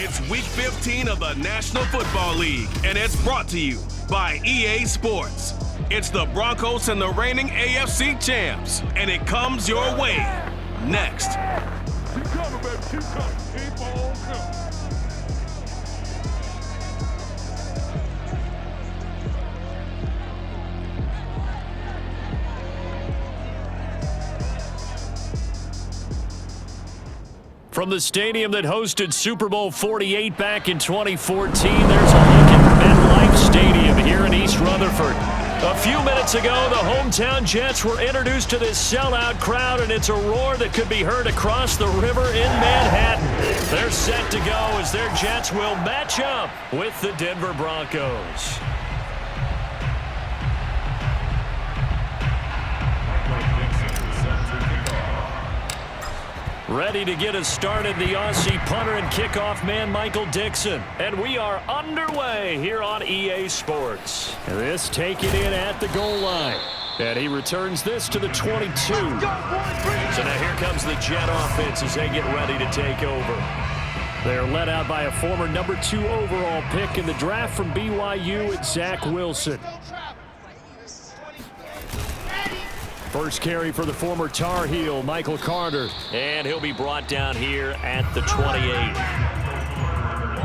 It's Week 15 of the National Football League, and it's brought to you by EA Sports. It's the Broncos and the reigning AFC champs, and it comes your way next. Keep coming, baby. Keep coming. Keep on coming. From the stadium that hosted Super Bowl 48 back in 2014, there's a look at MetLife Stadium here in East Rutherford. A few minutes ago, the hometown Jets were introduced to this sellout crowd, and it's a roar that could be heard across the river in Manhattan. They're set to go as their Jets will match up with the Denver Broncos. Ready to get us started, the Aussie punter and kickoff man, Michael Dixon. And we are underway here on EA Sports. This taken in at the goal line. And he returns this to the 22. So now here comes the Jet offense as they get ready to take over. They're led out by a former number 2 overall pick in the draft from BYU, at Zach Wilson. First carry for the former Tar Heel, Michael Carter. And he'll be brought down here at the 28.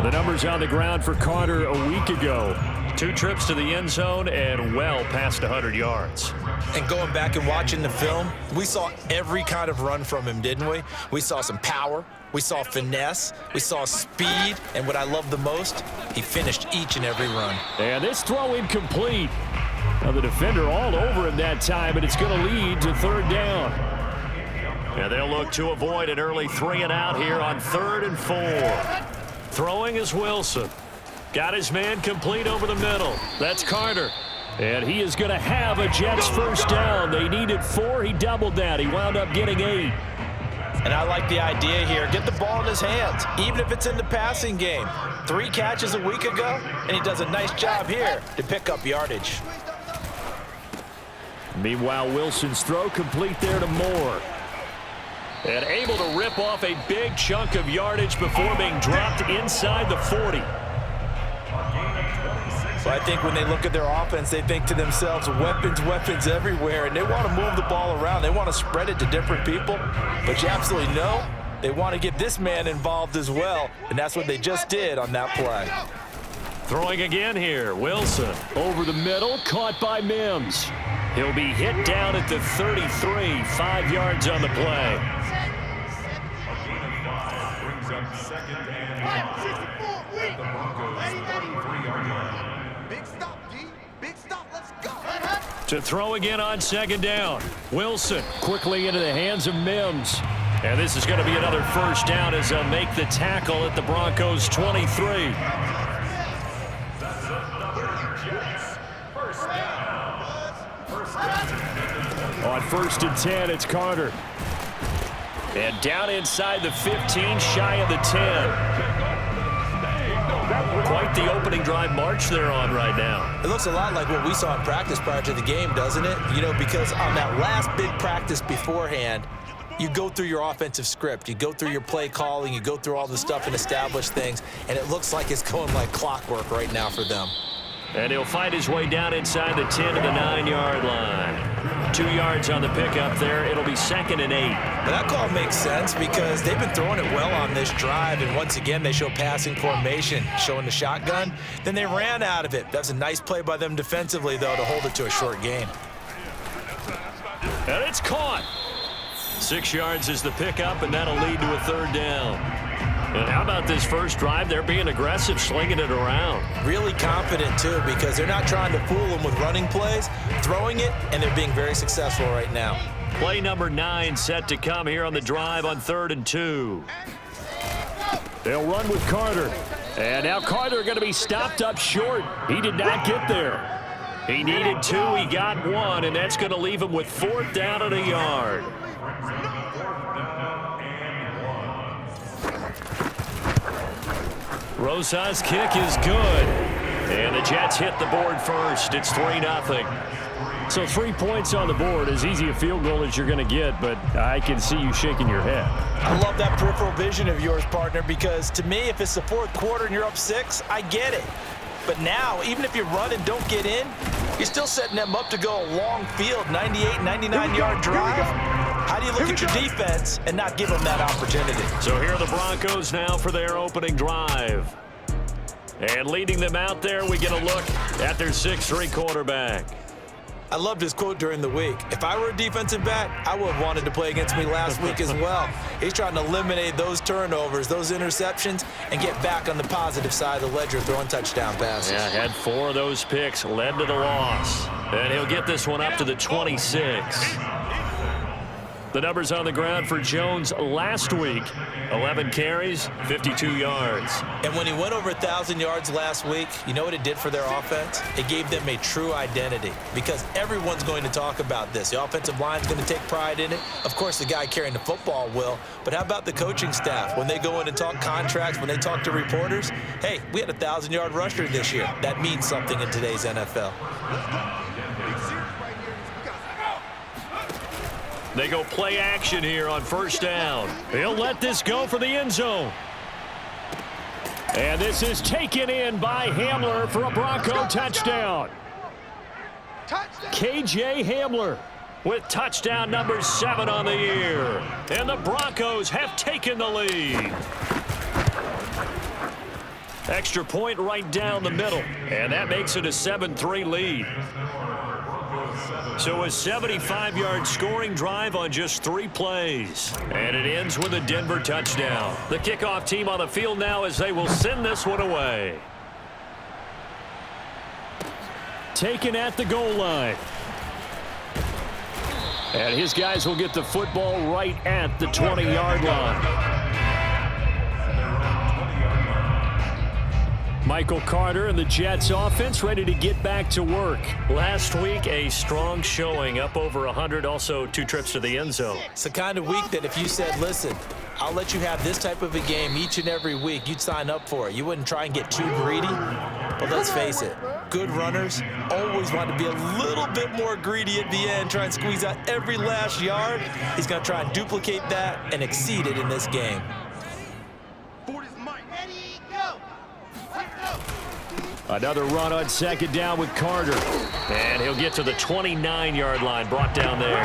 The numbers on the ground for Carter a week ago. 2 trips to the end zone and well past 100 yards. And going back and watching the film, we saw every kind of run from him, didn't we? We saw some power. We saw finesse. We saw speed. And what I love the most, he finished each and every run. And this throw incomplete. Now the defender all over him that time, and it's going to lead to third down. And they'll look to avoid an early 3-and-out here on 3rd and 4. Throwing is Wilson. Got his man complete over the middle. That's Carter. And he is going to have a Jets first down. They needed 4. He doubled that. He wound up getting 8. And I like the idea here. Get the ball in his hands, even if it's in the passing game. 3 catches a week ago, and he does a nice job here to pick up yardage. Meanwhile, Wilson's throw complete there to Moore. And able to rip off a big chunk of yardage before being dropped inside the 40. So I think when they look at their offense, they think to themselves, weapons, weapons everywhere, and they want to move the ball around. They want to spread it to different people. But you absolutely know they want to get this man involved as well, and that's what they just did on that play. Throwing again here, Wilson. Over the middle, caught by Mims. He'll be hit down at the 33, 5 yards on the play. Brings up second and 5. The Broncos 33-yard line. Big stop, D. Big stop. Let's go. To throw again on 2nd down. Wilson quickly into the hands of Mims. And this is going to be another first down as they'll make the tackle at the Broncos 23. On 1st and 10, it's Carter. And down inside the 15, shy of the 10. Quite the opening drive march they're on right now. It looks a lot like what we saw in practice prior to the game, doesn't it? You know, because on that last big practice beforehand, you go through your offensive script. You go through your play calling. You go through all the stuff and establish things. And it looks like it's going like clockwork right now for them. And he'll find his way down inside the 10 to the 9-yard line. 2 yards on the pickup there. It'll be 2nd and 8. But that call makes sense because they've been throwing it well on this drive. And once again, they show passing formation, showing the shotgun. Then they ran out of it. That's a nice play by them defensively, though, to hold it to a short gain. And it's caught. 6 yards is the pickup, and that'll lead to a 3rd down. And how about this first drive? They're being aggressive, slinging it around. Really confident, too, because they're not trying to fool them with running plays, throwing it, and they're being very successful right now. Play number 9 set to come here on the drive on 3rd and 2. They'll run with Carter. And now Carter going to be stopped up short. He did not get there. He needed 2. He got 1, and that's going to leave him with 4th down and a yard. Rosa's kick is good. And the Jets hit the board first. It's 3-0. So 3 points on the board, as easy a field goal as you're going to get, but I can see you shaking your head. I love that peripheral vision of yours, partner, because to me, if it's the fourth quarter and you're up 6, I get it. But now, even if you run and don't get in, you're still setting them up to go a long field, 98, 99-yard drive. How do you look at your defense and not give them that opportunity? So here are the Broncos now for their opening drive. And leading them out there, we get a look at their 6'3" quarterback. I loved his quote during the week. If I were a defensive back, I would have wanted to play against me last week as well. He's trying to eliminate those turnovers, those interceptions, and get back on the positive side of the ledger throwing touchdown passes. Yeah, had 4 of those picks, led to the loss. And he'll get this one up to the 26. The numbers on the ground for Jones last week: 11 carries, 52 yards. And when he went over 1,000 yards last week, you know what it did for their offense? It gave them a true identity, because everyone's going to talk about this. The offensive line's going to take pride in it. Of course, the guy carrying the football will. But how about the coaching staff? When they go in and talk contracts, when they talk to reporters, hey, we had a 1,000-yard rusher this year. That means something in today's NFL. They go play action here on first down. He'll let this go for the end zone. And this is taken in by Hamler for a Bronco touchdown. KJ Hamler with touchdown number 7 on the year. And the Broncos have taken the lead. Extra point right down the middle. And that makes it a 7-3 lead. So a 75-yard scoring drive on just 3 plays. And it ends with a Denver touchdown. The kickoff team on the field now as they will send this one away. Taken at the goal line. And his guys will get the football right at the 20-yard line. Michael Carter and the Jets offense ready to get back to work. Last week, a strong showing, up over 100, also 2 trips to the end zone. It's the kind of week that if you said, listen, I'll let you have this type of a game each and every week, you'd sign up for it. You wouldn't try and get too greedy. But let's face it, good runners always want to be a little bit more greedy at the end, try and squeeze out every last yard. He's going to try and duplicate that and exceed it in this game. Another run on second down with Carter. And he'll get to the 29-yard line, brought down there.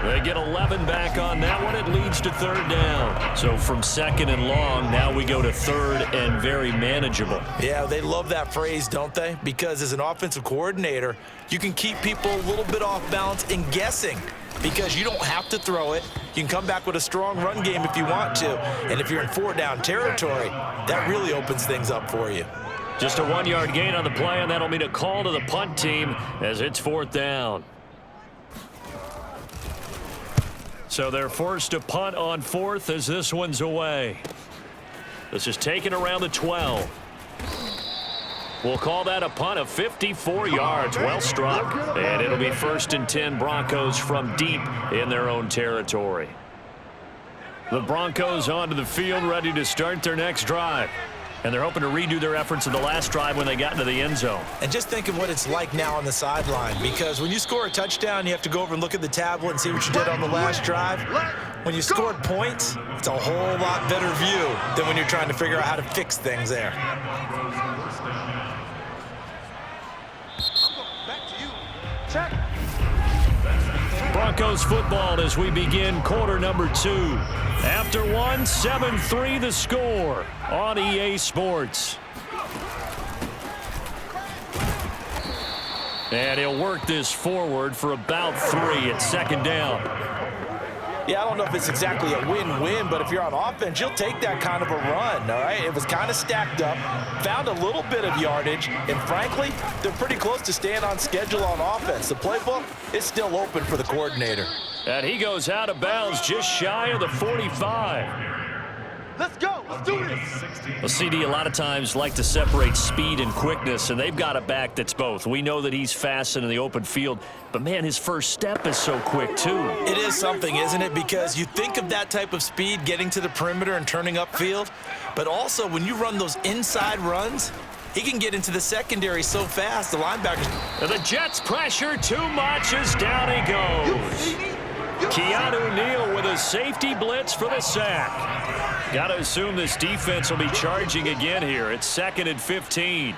They get 11 back on that one. It leads to third down. So from second and long, now we go to third and very manageable. Yeah, they love that phrase, don't they? Because as an offensive coordinator, you can keep people a little bit off balance and guessing, because you don't have to throw it. You can come back with a strong run game if you want to. And if you're in 4-down territory, that really opens things up for you. Just a 1-yard gain on the play, and that'll mean a call to the punt team as it's 4th down. So they're forced to punt on 4th as this one's away. This is taken around the 12. We'll call that a punt of 54 yards. Well struck. And it'll be 1st and 10 Broncos from deep in their own territory. The Broncos onto the field, ready to start their next drive. And they're hoping to redo their efforts in the last drive when they got into the end zone. And just think of what it's like now on the sideline, because when you score a touchdown, you have to go over and look at the tablet and see what you did on the last drive. When you scored points, it's a whole lot better view than when you're trying to figure out how to fix things there. Check. Broncos football as we begin quarter number 2. After 1, 7-3 the score on EA Sports. And he'll work this forward for about 3 at second down. Yeah, I don't know if it's exactly a win-win, but if you're on offense, you'll take that kind of a run, all right? It was kind of stacked up, found a little bit of yardage, and frankly, they're pretty close to staying on schedule on offense. The playbook is still open for the coordinator. And he goes out of bounds just shy of the 45. Let's go. Let's do this. Well, CD, a lot of times like to separate speed and quickness, and they've got a back that's both. We know that he's fast in the open field, but, man, his first step is so quick, too. It is something, isn't it? Because you think of that type of speed getting to the perimeter and turning upfield, but also when you run those inside runs, He can get into the secondary so fast, the linebackers. And the Jets pressure too much as down he goes. Keanu Neal with a safety blitz for the sack. Got to assume this defense will be charging again here. It's 2nd and 15.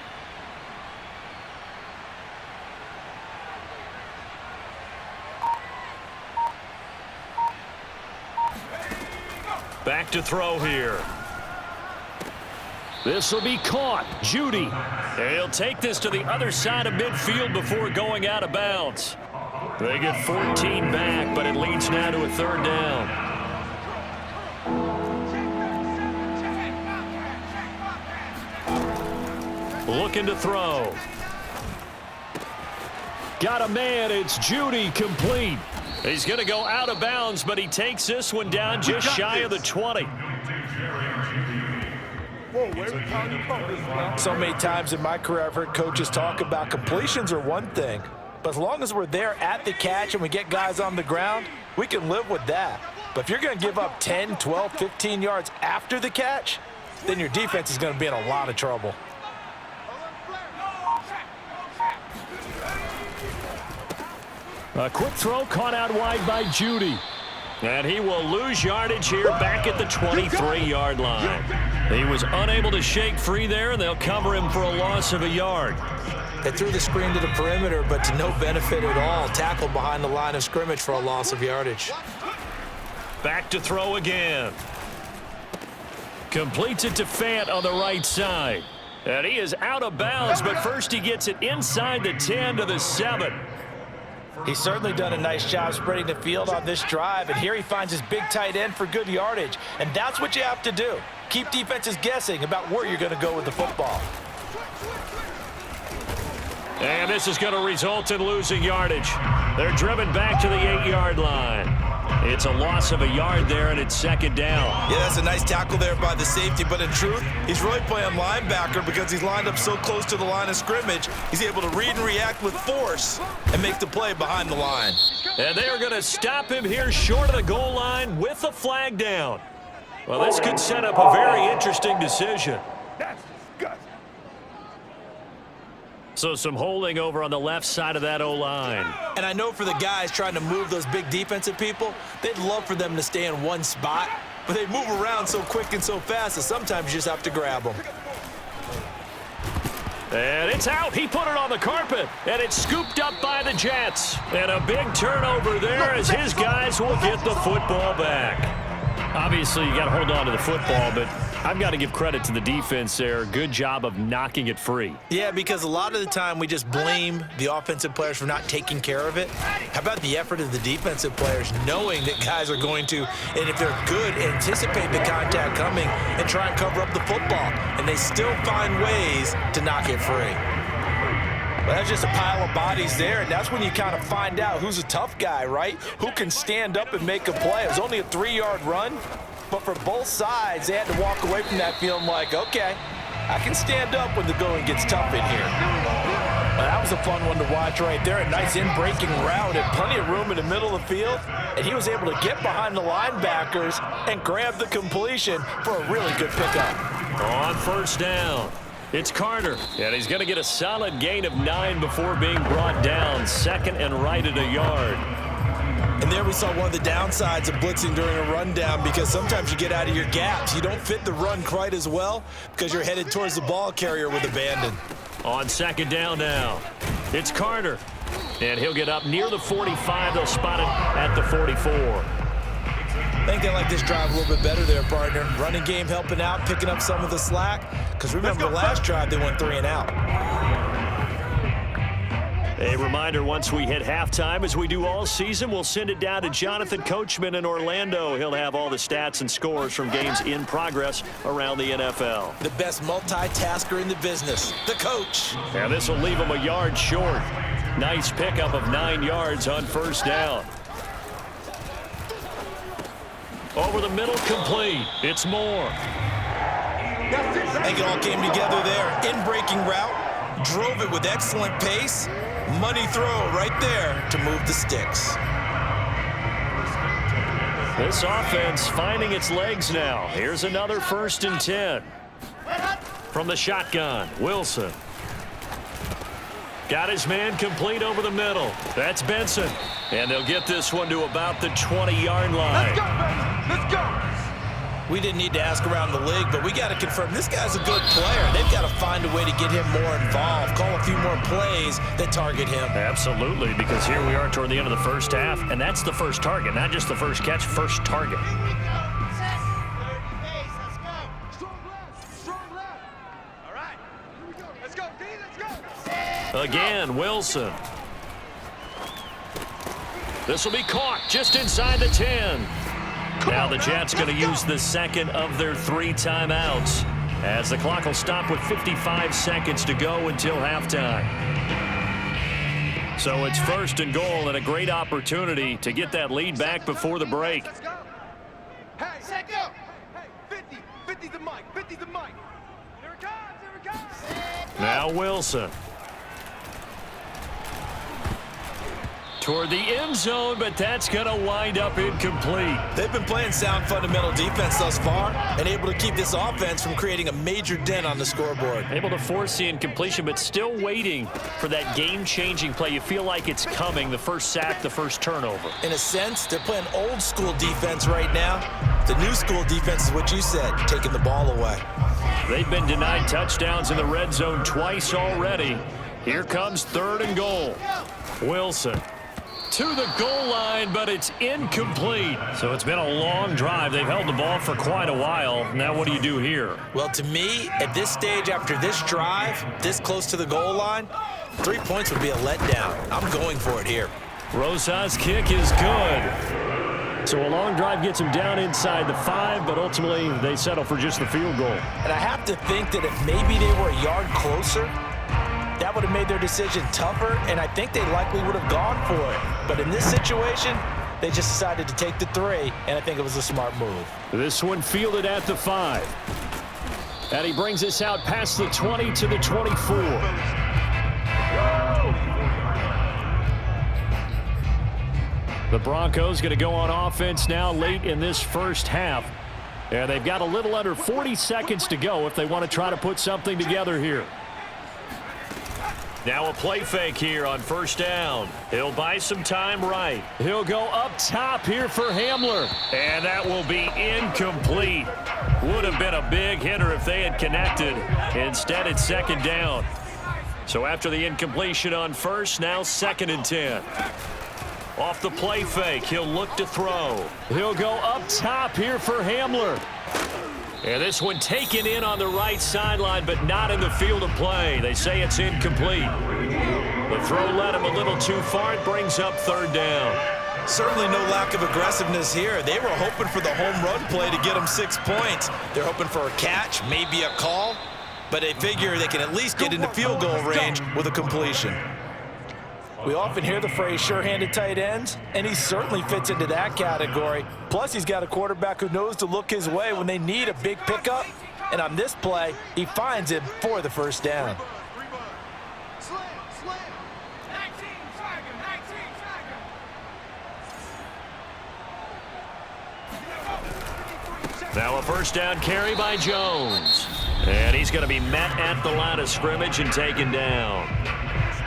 Back to throw here. This will be caught. Judy. He'll take this to the other side of midfield before going out of bounds. They get 14 back, but it leads now to a 3rd down. Looking to throw. Got a man. It's Judy, complete. He's going to go out of bounds, but he takes this one down just shy of the 20. So many times in my career I've heard coaches talk about completions are one thing, but as long as we're there at the catch and we get guys on the ground, we can live with that. But if you're going to give up 10, 12, 15 yards after the catch, then your defense is going to be in a lot of trouble. A quick throw caught out wide by Judy. And he will lose yardage here back at the 23-yard line. He was unable to shake free there, and they'll cover him for a loss of a yard. They threw the screen to the perimeter, but to no benefit at all. Tackled behind the line of scrimmage for a loss of yardage. Back to throw again. Completes it to Fant on the right side. And he is out of bounds, but first he gets it inside the 10 to the 7. He's certainly done a nice job spreading the field on this drive, and here he finds his big tight end for good yardage. And that's what you have to do. Keep defenses guessing about where you're going to go with the football. And this is going to result in losing yardage. They're driven back to the 8-yard line. It's a loss of a yard there, and it's 2nd down. Yeah, that's a nice tackle there by the safety, but in truth, he's really playing linebacker because he's lined up so close to the line of scrimmage. He's able to read and react with force and make the play behind the line. And they are going to stop him here short of the goal line with a flag down. Well, this could set up a very interesting decision. So some holding over on the left side of that O-line. And I know for the guys trying to move those big defensive people, they'd love for them to stay in one spot, but they move around so quick and so fast that sometimes you just have to grab them. And it's out. He put it on the carpet, and it's scooped up by the Jets. And a big turnover there as his guys will get the football back. Obviously, you got to hold on to the football, but I've got to give credit to the defense there. Good job of knocking it free. Yeah, because a lot of the time we just blame the offensive players for not taking care of it. How about the effort of the defensive players knowing that guys are going to, and if they're good, anticipate the contact coming and try and cover up the football. And they still find ways to knock it free. Well, that's just a pile of bodies there, and that's when you kind of find out who's a tough guy, right? Who can stand up and make a play. It was only a 3-yard run, but for both sides, they had to walk away from that feeling like, okay, I can stand up when the going gets tough in here. That was a fun one to watch right there. A nice in-breaking route and plenty of room in the middle of the field, and he was able to get behind the linebackers and grab the completion for a really good pickup. On 1st down. It's Carter, and he's going to get a solid gain of 9 before being brought down. 2nd and right at a yard. And there we saw one of the downsides of blitzing during a rundown because sometimes you get out of your gaps. You don't fit the run quite as well because you're headed towards the ball carrier with abandon. On 2nd down now. It's Carter, and he'll get up near the 45. They'll spot it at the 44. I think they like this drive a little bit better there, partner. Running game helping out, picking up some of the slack. Because remember, the last drive, they went 3 and out. A reminder, once we hit halftime, as we do all season, we'll send it down to Jonathan Coachman in Orlando. He'll have all the stats and scores from games in progress around the NFL. The best multitasker in the business, the coach. And this will leave him a yard short. Nice pickup of 9 yards on 1st down. Over the middle, complete. It's Moore. I think it all came together there. In-breaking route, drove it with excellent pace. Money throw right there to move the sticks. This offense finding its legs now. Here's another 1st and 10. From the shotgun, Wilson. Got his man complete over the middle. That's Benson. And they'll get this one to about the 20-yard line. Let's go, baby. Let's go. We didn't need to ask around the league, but we got to confirm this guy's a good player. They've got to find a way to get him more involved, call a few more plays that target him. Absolutely, because here we are toward the end of the first half, and that's the first target, not just the first catch, first target. Again, Wilson. This will be caught just inside the 10. Now the Jets going to use the second of their 3 timeouts as the clock will stop with 55 seconds to go until halftime. So it's 1st and goal and a great opportunity to get that lead back before the break. Hey, set go. Hey, 50 the mic, 50 the mic. Here it comes, here it comes. Now Wilson. Toward the end zone, but that's going to wind up incomplete. They've been playing sound fundamental defense thus far and able to keep this offense from creating a major dent on the scoreboard. Able to force the incompletion, but still waiting for that game-changing play. You feel like it's coming, the first sack, the first turnover. In a sense, they're playing old school defense right now. The new school defense is what you said, taking the ball away. They've been denied touchdowns in the red zone twice already. Here comes 3rd and goal. Wilson. To the goal line, but it's incomplete. So it's been a long drive. They've held the ball for quite a while. Now what do you do here? Well, to me, at this stage, after this drive, this close to the goal line, 3 points would be a letdown. I'm going for it here. Rosa's kick is good. So a long drive gets him down inside the 5, but ultimately they settle for just the field goal. And I have to think that if maybe they were a yard closer, that would have made their decision tougher, and I think they likely would have gone for it. But in this situation, they just decided to take the 3, and I think it was a smart move. This one fielded at the 5. And he brings us out past the 20 to the 24. The Broncos going to go on offense now late in this first half. And they've got a little under 40 seconds to go if they want to try to put something together here. Now a play fake here on 1st down. He'll buy some time right. He'll go up top here for Hamler. And that will be incomplete. Would have been a big hitter if they had connected. Instead, it's 2nd down. So after the incompletion on 1st, now 2nd and 10. Off the play fake, he'll look to throw. He'll go up top here for Hamler. And this one taken in on the right sideline, but not in the field of play. They say it's incomplete. The throw led him a little too far. It brings up 3rd down. Certainly no lack of aggressiveness here. They were hoping for the home run play to get them 6 points. They're hoping for a catch, maybe a call, but they figure they can at least get into field goal range with a completion. We often hear the phrase sure-handed tight ends, and he certainly fits into that category. Plus, he's got a quarterback who knows to look his way when they need a big pickup. And on this play, he finds it for the 1st down. Now a 1st down carry by Jones. And he's going to be met at the line of scrimmage and taken down.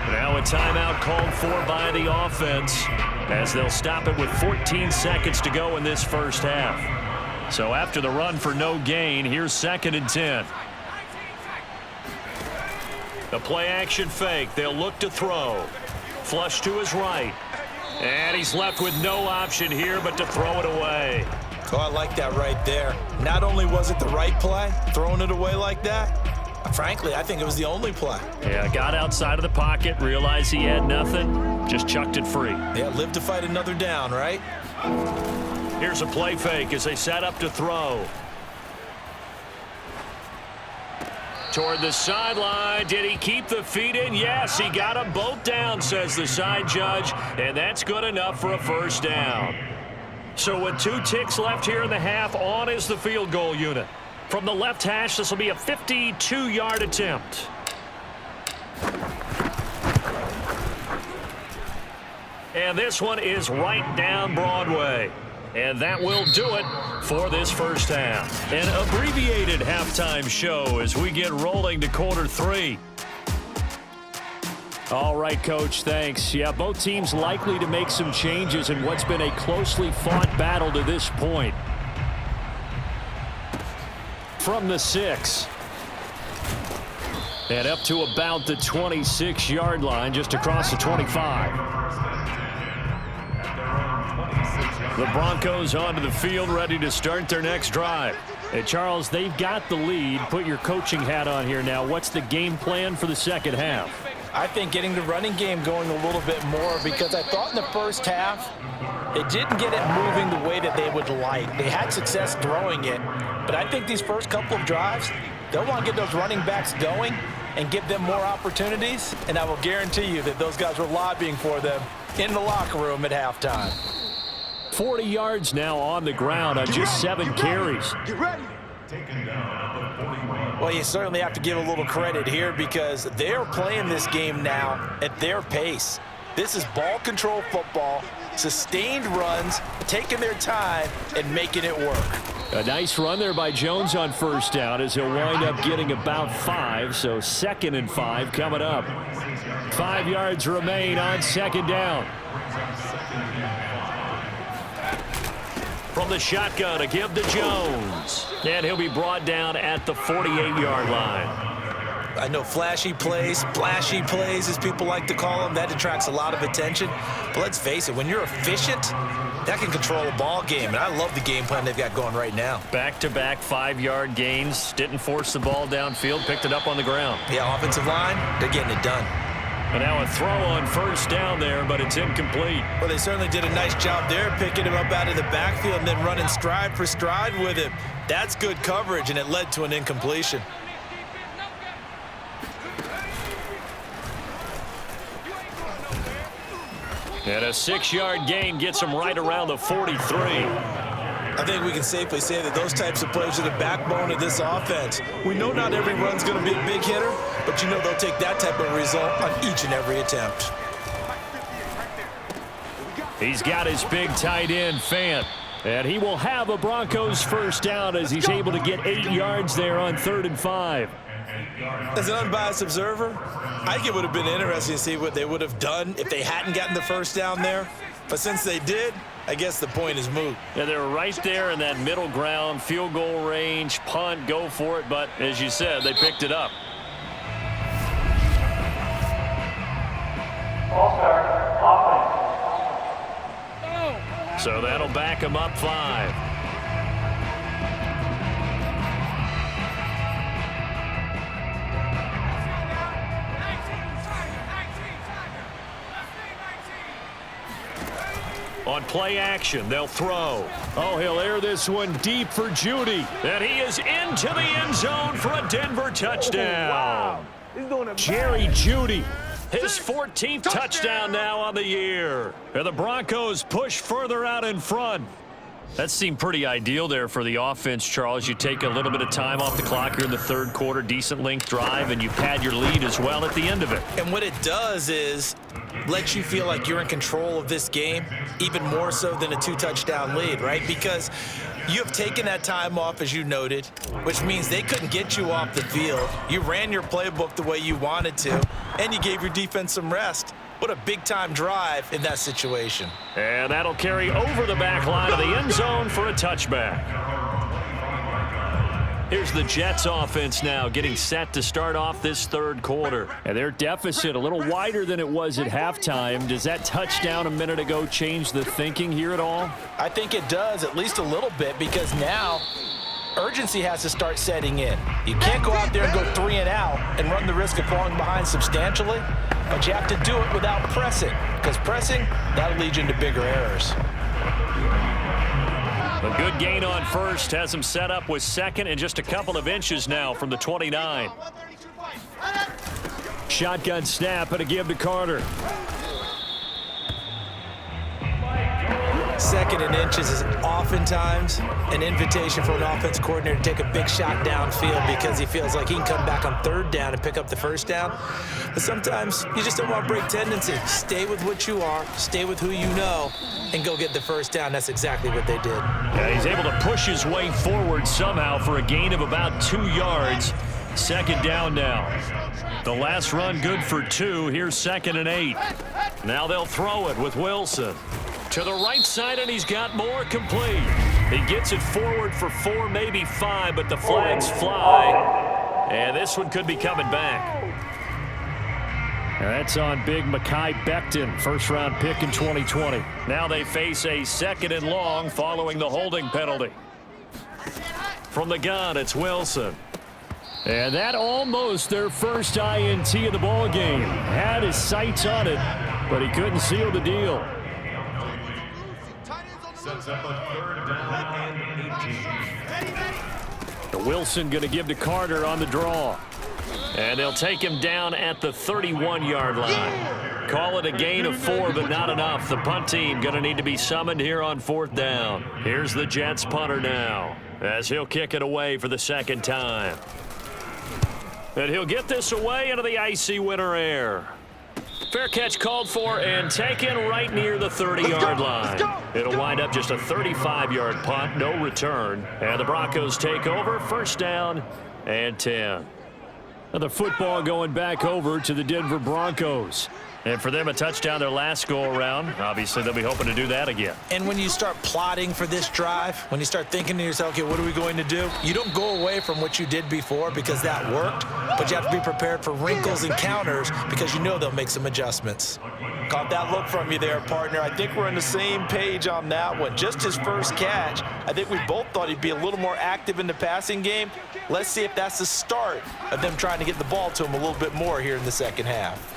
Now a timeout called for by the offense as they'll stop it with 14 seconds to go in this first half. So after the run for no gain, here's 2nd and 10. The play action fake. They'll look to throw. Flush to his right. And he's left with no option here but to throw it away. Oh, I like that right there. Not only was it the right play, throwing it away like that, frankly, I think it was the only play. Yeah, got outside of the pocket, realized he had nothing, just chucked it free. Yeah, live to fight another down, right? Here's a play fake as they set up to throw. Toward the sideline. Did he keep the feet in? Yes, he got them both down, says the side judge, and that's good enough for a 1st down. So with 2 ticks left here in the half, on is the field goal unit. From the left hash, this will be a 52-yard attempt. And this one is right down Broadway. And that will do it for this first half. An abbreviated halftime show as we get rolling to quarter 3. All right, Coach, thanks. Yeah, both teams likely to make some changes in what's been a closely fought battle to this point. From the 6. And up to about the 26-yard line, just across the 25. The Broncos onto the field, ready to start their next drive. Hey, Charles, they've got the lead. Put your coaching hat on here now. What's the game plan for the second half? I think getting the running game going a little bit more, because I thought in the first half they didn't get it moving the way that they would like. They had success throwing it, but I think these first couple of drives, they'll want to get those running backs going and give them more opportunities, and I will guarantee you that those guys were lobbying for them in the locker room at halftime. 40 yards now on the ground on just 7 carries. Get ready. Taken down at the 41. Well, you certainly have to give a little credit here because they're playing this game now at their pace. This is ball control football, sustained runs, taking their time and making it work. A nice run there by Jones on first down as he'll wind up getting about 5, so 2nd and 5 coming up. 5 yards remain on second down. From the shotgun, a give to Jones. And he'll be brought down at the 48-yard line. I know flashy plays, splashy plays, as people like to call them, that attracts a lot of attention. But let's face it, when you're efficient, that can control a ball game. And I love the game plan they've got going right now. Back-to-back 5-yard gains. Didn't force the ball downfield. Picked it up on the ground. Yeah, offensive line, they're getting it done. And now a throw on first down there, but it's incomplete. Well, they certainly did a nice job there, picking him up out of the backfield and then running stride for stride with him. That's good coverage, and it led to an incompletion. And a 6-yard gain gets him right around the 43. I think we can safely say that those types of plays are the backbone of this offense. We know not every run's going to be a big hitter, but you know they'll take that type of result on each and every attempt. He's got his big tight end, Fant. And he will have a Broncos first down as he's able to get 8 yards there on 3rd and 5. As an unbiased observer, I think it would have been interesting to see what they would have done if they hadn't gotten the first down there. But since they did, I guess the point is moot. Yeah, they're right there in that middle ground, field goal range, punt, go for it. But as you said, they picked it up. So that'll back him up 5. On play action, they'll throw. Oh, he'll air this one deep for Judy. And he is into the end zone for a Denver touchdown. Jerry Judy, his 14th touchdown now on the year. And the Broncos push further out in front. That seemed pretty ideal there for the offense, Charles. You take a little bit of time off the clock here in the 3rd quarter, decent length drive, and you pad your lead as well at the end of it. And what it does is let you feel like you're in control of this game, even more so than a 2-touchdown lead, right? Because you have taken that time off, as you noted, which means they couldn't get you off the field. You ran your playbook the way you wanted to, and you gave your defense some rest. What a big-time drive in that situation. And that'll carry over the back line of the end zone for a touchback. Here's the Jets offense now getting set to start off this 3rd quarter. And their deficit a little wider than it was at halftime. Does that touchdown a minute ago change the thinking here at all? I think it does, at least a little bit, because now urgency has to start setting in. You can't go out there and go 3 and out and run the risk of falling behind substantially, but you have to do it without pressing, because pressing, that'll lead you into bigger errors. A good gain on first has him set up with 2nd and just a couple of inches now from the 29. Shotgun snap and a give to Carter. Second and inches is oftentimes an invitation for an offense coordinator to take a big shot downfield because he feels like he can come back on third down and pick up the first down. But sometimes you just don't want to break tendency. Stay with what you are, stay with who you know, and go get the first down. That's exactly what they did. Yeah, he's able to push his way forward somehow for a gain of about 2 yards. Second down now. The last run good for 2. Here's 2nd and 8. Now they'll throw it with Wilson. To the right side, and he's got more complete. He gets it forward for 4, maybe 5, but the flags fly. And this one could be coming back. And that's on big Mekhi Becton, first-round pick in 2020. Now they face a 2nd and long following the holding penalty. From the gun, it's Wilson. And that almost their first INT of the ball game. Had his sights on it, but he couldn't seal the deal. Sets up a 3rd down and 18. The Wilson going to give to Carter on the draw. And they'll take him down at the 31-yard line. Call it a gain of 4, but not enough. The punt team going to need to be summoned here on 4th down. Here's the Jets punter now, as he'll kick it away for the 2nd time. And he'll get this away into the icy winter air. Fair catch called for and taken right near the 30-yard line. It'll wind up just a 35-yard punt, no return. And the Broncos take over, 1st down and 10. And the football going back over to the Denver Broncos. And for them, a touchdown their last go-around. Obviously, they'll be hoping to do that again. And when you start plotting for this drive, when you start thinking to yourself, okay, what are we going to do? You don't go away from what you did before because that worked, but you have to be prepared for wrinkles and counters because you know they'll make some adjustments. Caught that look from you there, partner. I think we're on the same page on that one. Just his first catch, I think we both thought he'd be a little more active in the passing game. Let's see if that's the start of them trying to get the ball to him a little bit more here in the second half.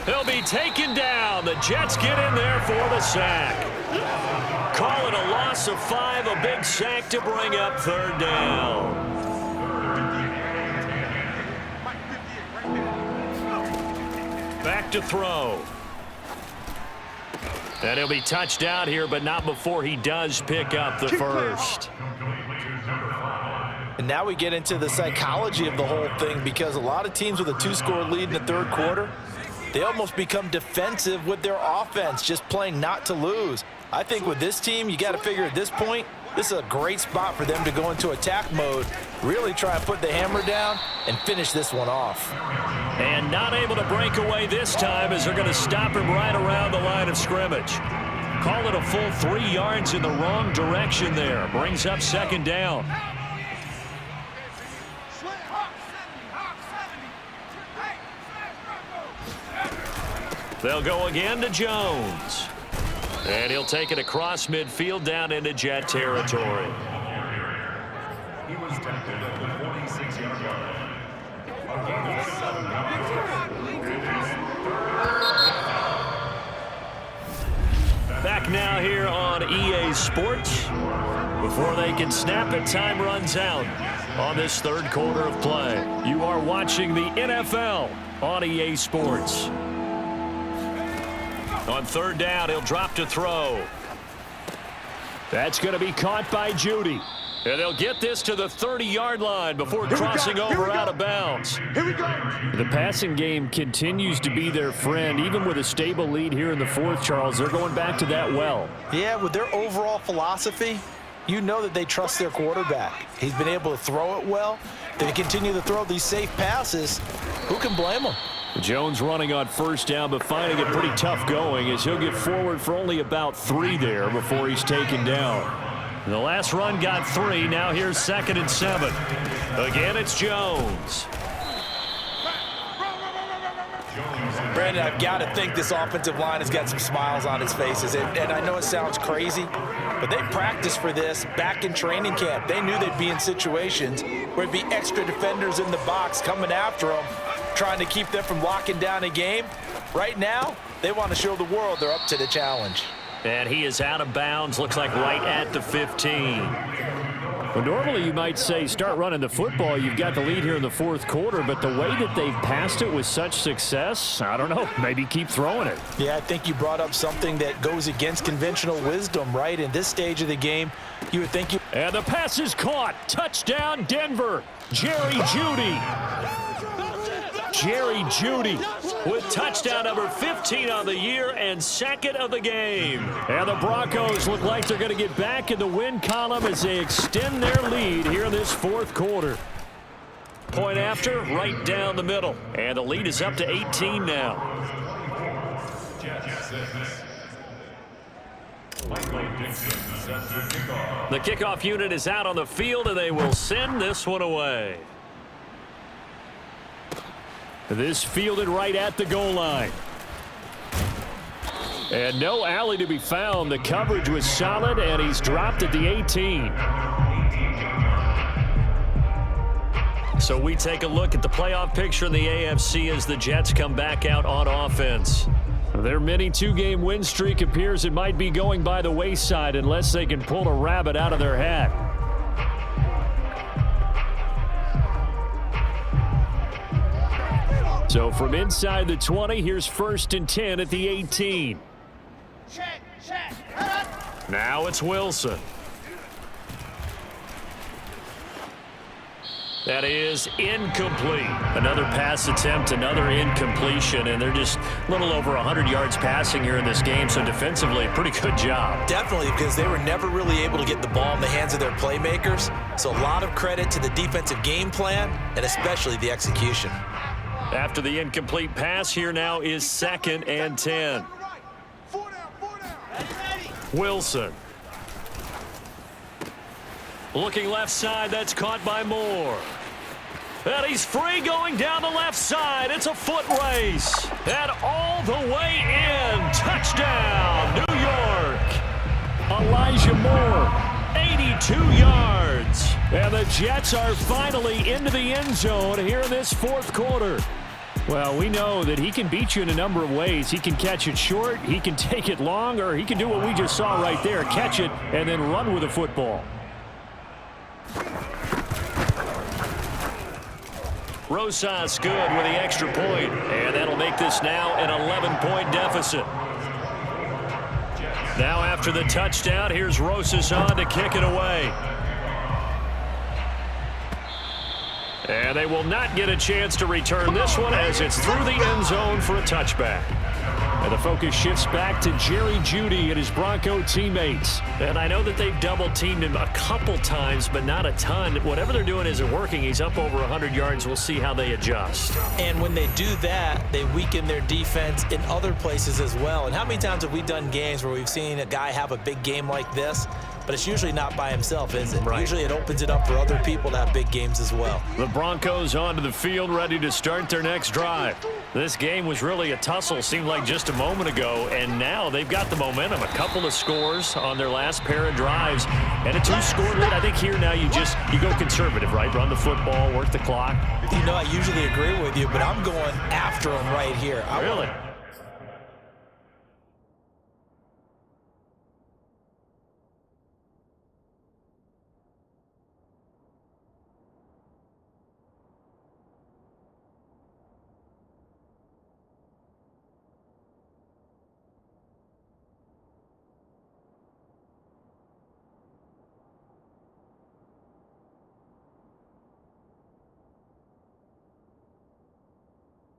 He'll be taken down. The Jets get in there for the sack. Call it a loss of 5, a big sack to bring up 3rd down. Back to throw. And he'll be touched out here, but not before he does pick up the first. And now we get into the psychology of the whole thing because a lot of teams with a 2-score lead in the 3rd quarter, they almost become defensive with their offense, just playing not to lose. I think with this team, you got to figure at this point, this is a great spot for them to go into attack mode, really try and put the hammer down and finish this one off. And not able to break away this time as they're going to stop him right around the line of scrimmage. Call it a full 3 yards in the wrong direction there. Brings up 2nd down. They'll go again to Jones. And he'll take it across midfield down into Jet territory. He was tackled at the 46-yard line. Back now here on EA Sports. Before they can snap it, time runs out on this 3rd quarter of play. You are watching the NFL on EA Sports. On 3rd down, he'll drop to throw. That's going to be caught by Judy. And they'll get this to the 30-yard line before crossing over out of bounds. Here we go. The passing game continues to be their friend. Even with a stable lead here in the 4th, Charles, they're going back to that well. Yeah, with their overall philosophy, you know that they trust their quarterback. He's been able to throw it well. They continue to throw these safe passes. Who can blame them? Jones running on 1st down, but finding it pretty tough going as he'll get forward for only about 3 there before he's taken down. The last run got 3. Now here's 2nd and 7. Again, it's Jones. Brandon, I've got to think this offensive line has got some smiles on its faces. And I know it sounds crazy, but they practiced for this back in training camp. They knew they'd be in situations where it'd be extra defenders in the box coming after them, trying to keep them from locking down a game. Right now, they want to show the world they're up to the challenge. And he is out of bounds, looks like right at the 15. Well, normally you might say start running the football. You've got the lead here in the fourth quarter, but the way that they've passed it with such success, I don't know, maybe keep throwing it. Yeah, I think you brought up something that goes against conventional wisdom, right? In this stage of the game, you would think you... And the pass is caught. Touchdown, Denver. Jerry Jeudy. Jerry Jeudy with touchdown number 15 on the year and second of the game. And the Broncos look like they're going to get back in the win column as they extend their lead here in this fourth quarter. Point after, right down the middle. And the lead is up to 18 now. The kickoff unit is out on the field, and they will send this one away. This fielded right at the goal line. And no alley to be found. The coverage was solid, and he's dropped at the 18. So we take a look at the playoff picture in the AFC as the Jets come back out on offense. Their mini two-game win streak appears it might be going by the wayside unless they can pull a rabbit out of their hat. So from inside the 20, here's 1st and 10 at the 18. Now it's Wilson. That is incomplete. Another pass attempt, another incompletion, and they're just a little over 100 yards passing here in this game, so defensively, pretty good job. Definitely, because they were never really able to get the ball in the hands of their playmakers. So a lot of credit to the defensive game plan and especially the execution. After the incomplete pass, here now is 2nd and 10. Wilson. Looking left side, that's caught by Moore. And he's free going down the left side. It's a foot race. And all the way in. Touchdown, New York. Elijah Moore, 82 yards. And the Jets are finally into the end zone here in this fourth quarter. Well, we know that he can beat you in a number of ways. He can catch it short, he can take it long, or he can do what we just saw right there, catch it and then run with the football. Rosas good with the extra point, and that'll make this now an 11-point deficit. Now after the touchdown, here's Rosas on to kick it away. And they will not get a chance to return this one as it's through the end zone for a touchback. And the focus shifts back to Jerry Jeudy and his Bronco teammates. And I know that they've double-teamed him a couple times, but not a ton. Whatever they're doing isn't working. He's up over 100 yards. We'll see how they adjust. And when they do that, they weaken their defense in other places as well. And how many times have we done games where we've seen a guy have a big game like this, but it's usually not by himself, is it? Right. Usually it opens it up for other people to have big games as well. The Broncos onto the field, ready to start their next drive. This game was really a tussle, seemed like just a moment ago, and now they've got the momentum. A couple of scores on their last pair of drives, and a 2-score lead. I think here now you go conservative, right? Run the football, work the clock. You know, I usually agree with you, but I'm going after him right here. Really?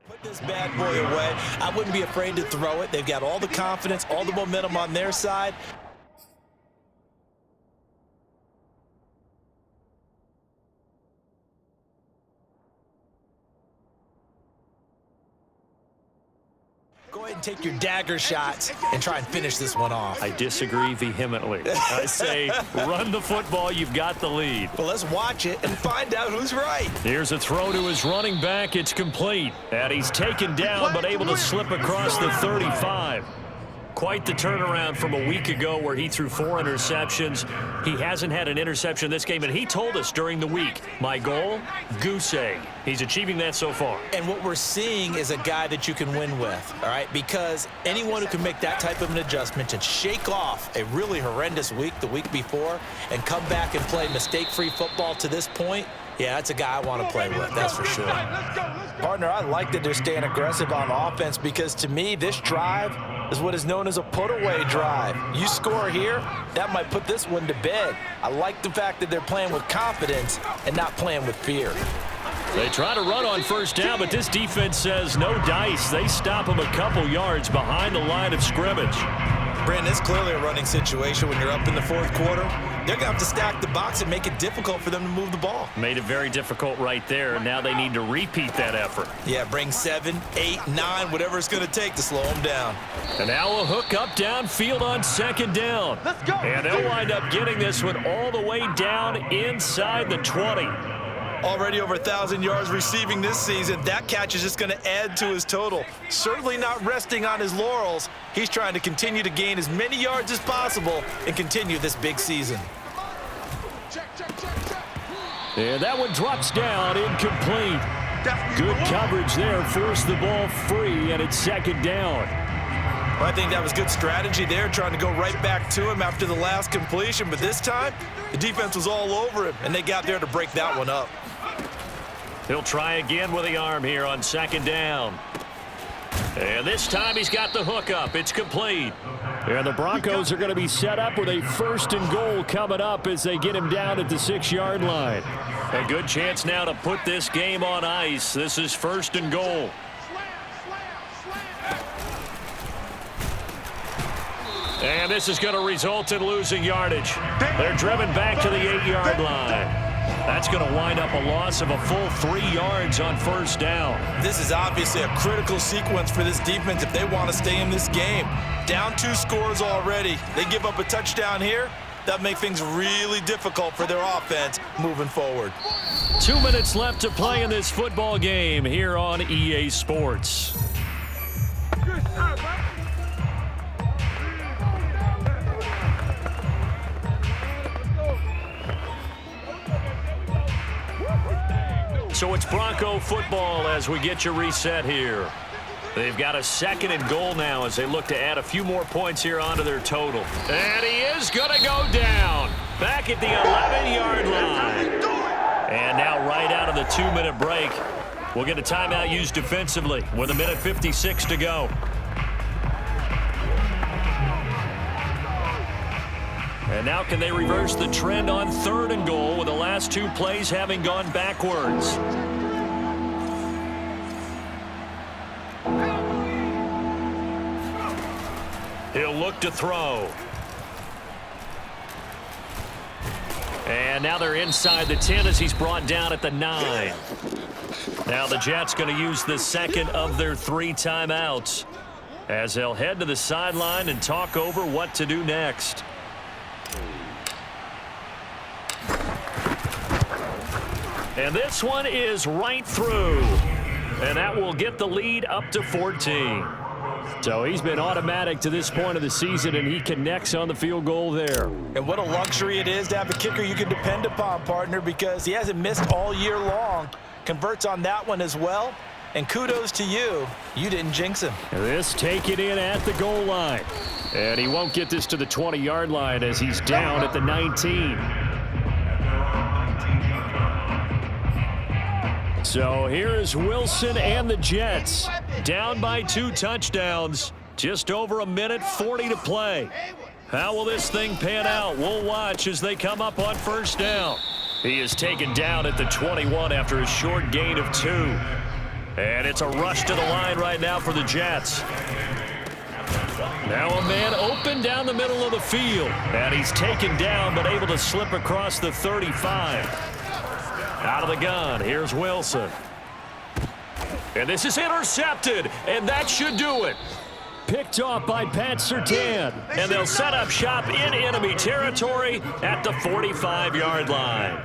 Put this bad boy away. I wouldn't be afraid to throw it. They've got all the confidence, all the momentum on their side. Go ahead and take your dagger shots and try and finish this one off. I disagree vehemently. I say run the football. You've got the lead. Well, let's watch it and find out who's right. Here's a throw to his running back. It's complete. And he's taken down but able to slip across the 35. quite the turnaround from a week ago where he threw 4 interceptions. He hasn't had an interception this game, and he told us during the week, my goal, goose egg. He's achieving that so far. And what we're seeing is a guy that you can win with, all right? Because anyone who can make that type of an adjustment and shake off a really horrendous week the week before and come back and play mistake-free football to this point, yeah, that's a guy I want to play with, that's for sure. Partner, I like that they're staying aggressive on offense because to me, this drive is what is known as a put-away drive. You score here, that might put this one to bed. I like the fact that they're playing with confidence and not playing with fear. They try to run on first down, but this defense says no dice. They stop them a couple yards behind the line of scrimmage. Brandon, it's clearly a running situation when you're up in the fourth quarter. They're going to have to stack the box and make it difficult for them to move the ball. Made it very difficult right there. Now they need to repeat that effort. Yeah, bring 7, 8, 9, whatever it's going to take to slow them down. And now a hook up downfield on second down. Let's go. And they'll wind up getting this one all the way down inside the 20. Already over 1,000 yards receiving this season. That catch is just going to add to his total. Certainly not resting on his laurels. He's trying to continue to gain as many yards as possible and continue this big season. And that one drops down, incomplete. Good coverage there, forced the ball free, and it's second down. Well, I think that was good strategy there, trying to go right back to him after the last completion. But this time, the defense was all over him, and they got there to break that one up. He'll try again with the arm here on second down. And this time he's got the hook up. It's complete. And the Broncos are going to be set up with a 1st and goal coming up as they get him down at the 6-yard line. A good chance now to put this game on ice. This is 1st and goal. And this is going to result in losing yardage. They're driven back to the 8-yard line. That's going to wind up a loss of a full 3 yards on first down. This is obviously a critical sequence for this defense if they want to stay in this game. Down 2 scores already. They give up a touchdown here. That'll make things really difficult for their offense moving forward. 2 minutes left to play in this football game here on EA Sports. So it's Bronco football as we get you reset here. They've got a 2nd and goal now as they look to add a few more points here onto their total. And he is going to go down back at the 11-yard line. And now right out of the 2-minute break, we'll get a timeout used defensively with 1:56 to go. And now can they reverse the trend on 3rd and goal with the last 2 plays having gone backwards? He'll look to throw. And now they're inside the 10 as he's brought down at the 9. Now the Jets going to use the 2nd of their 3 timeouts as they'll head to the sideline and talk over what to do next. And this one is right through. And that will get the lead up to 14. So he's been automatic to this point of the season, and he connects on the field goal there. And what a luxury it is to have a kicker you can depend upon, partner, because he hasn't missed all year long. Converts on that one as well. And kudos to you. You didn't jinx him. This taken in at the goal line. And he won't get this to the 20-yard line as he's down at the 19. So here's Wilson and the Jets down by 2 touchdowns. Just over 1:40 to play. How will this thing pan out? We'll watch as they come up on first down. He is taken down at the 21 after a short gain of 2. And it's a rush to the line right now for the Jets. Now a man open down the middle of the field. And he's taken down but able to slip across the 35. Out of the gun, here's Wilson. And this is intercepted, and that should do it. Picked off by Pat Surtain, and they'll set up shop in enemy territory at the 45-yard line.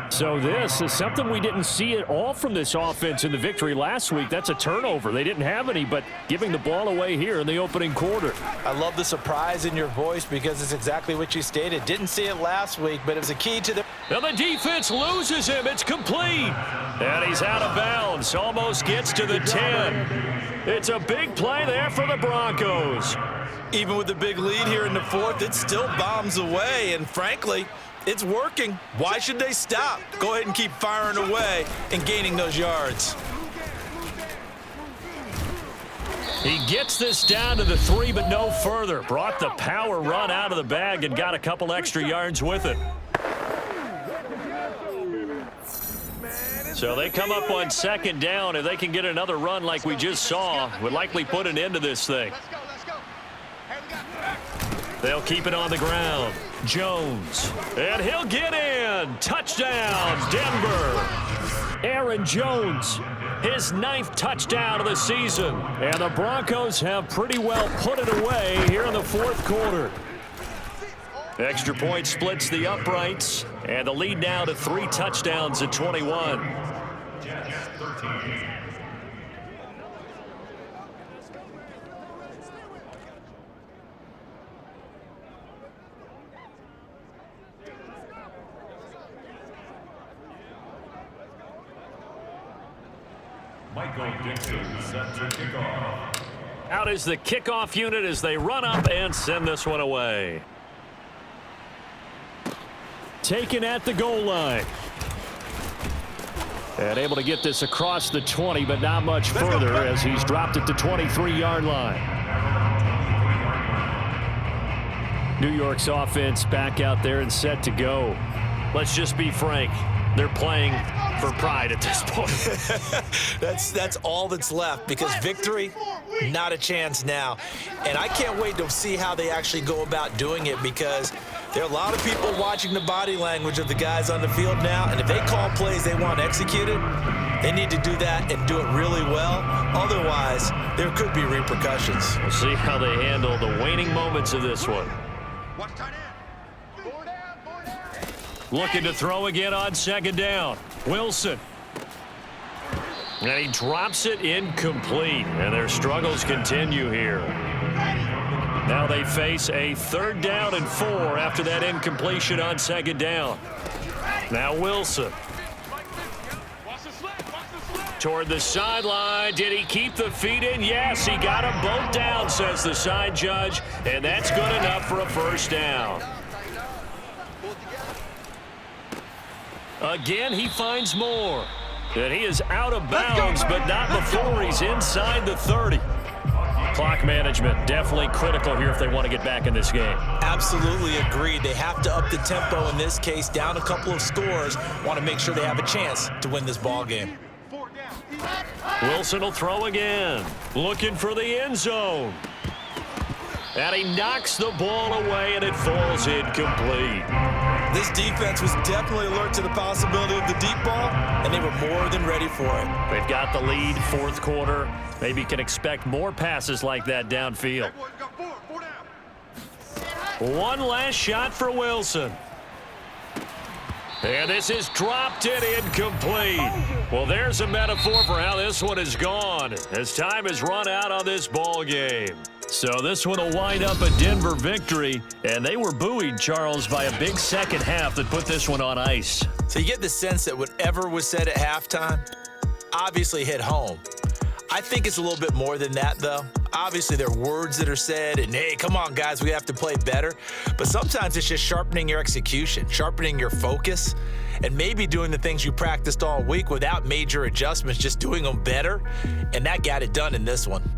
So this is something we didn't see at all from this offense in the victory last week. That's a turnover. They didn't have any, but giving the ball away here in the opening quarter. I love the surprise in your voice because it's exactly what you stated. Didn't see it last week, but it was a key to the... Now the defense loses him. It's complete. And he's out of bounds. Almost gets to the 10. It's a big play there for the Broncos. Even with the big lead here in the fourth, it still bombs away, and frankly, it's working. Why should they stop? Go ahead and keep firing away and gaining those yards. He gets this down to the 3, but no further. Brought the power run out of the bag and got a couple extra yards with it. So they come up on second down. If they can get another run like we just saw, would likely put an end to this thing. They'll keep it on the ground. Jones. And he'll get in. Touchdown, Denver. Aaron Jones, his 9th touchdown of the season. And the Broncos have pretty well put it away here in the fourth quarter. Extra point splits the uprights. And the lead now to 3 touchdowns at 21. Michael Dixon set to kickoff. Out is the kickoff unit as they run up and send this one away. Taken at the goal line. And able to get this across the 20, but not much further as he's dropped it to 23-yard line. New York's offense back out there and set to go. Let's just be frank. They're playing for pride at this point. That's all that's left because victory, not a chance now. And I can't wait to see how they actually go about doing it because there are a lot of people watching the body language of the guys on the field now, and if they call plays they want executed, they need to do that and do it really well. Otherwise, there could be repercussions. We'll see how they handle the waning moments of this one. Watch tight end. Looking to throw again on second down. Wilson. And he drops it incomplete. And their struggles continue here. Now they face a 3rd down and 4 after that incompletion on second down. Now Wilson. Toward the sideline. Did he keep the feet in? Yes, he got them both down, says the side judge. And that's good enough for a first down. Again, he finds more. And he is out of bounds, but not before he's inside the 30. Clock management definitely critical here if they want to get back in this game. Absolutely agreed. They have to up the tempo in this case, down a couple of scores. Want to make sure they have a chance to win this ball game. Wilson will throw again. Looking for the end zone. And he knocks the ball away, and it falls incomplete. This defense was definitely alert to the possibility of the deep ball, and they were more than ready for it. They've got the lead, fourth quarter. Maybe you can expect more passes like that downfield. One last shot for Wilson. And this is dropped in incomplete. Well, there's a metaphor for how this one is gone as time has run out on this ball game. So this one will wind up a Denver victory, and they were buoyed, Charles, by a big second half that put this one on ice. So you get the sense that whatever was said at halftime obviously hit home. I think it's a little bit more than that, though. Obviously, there are words that are said, and hey, come on, guys, we have to play better. But sometimes it's just sharpening your execution, sharpening your focus, and maybe doing the things you practiced all week without major adjustments, just doing them better. And that got it done in this one.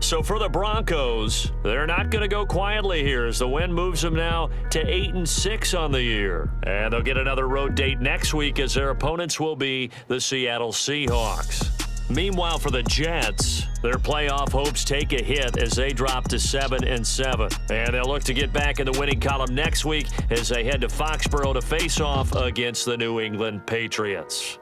So for the Broncos, they're not going to go quietly here as the win moves them now to 8-6 on the year. And they'll get another road date next week as their opponents will be the Seattle Seahawks. Meanwhile, for the Jets, their playoff hopes take a hit as they drop to 7-7. And they'll look to get back in the winning column next week as they head to Foxborough to face off against the New England Patriots.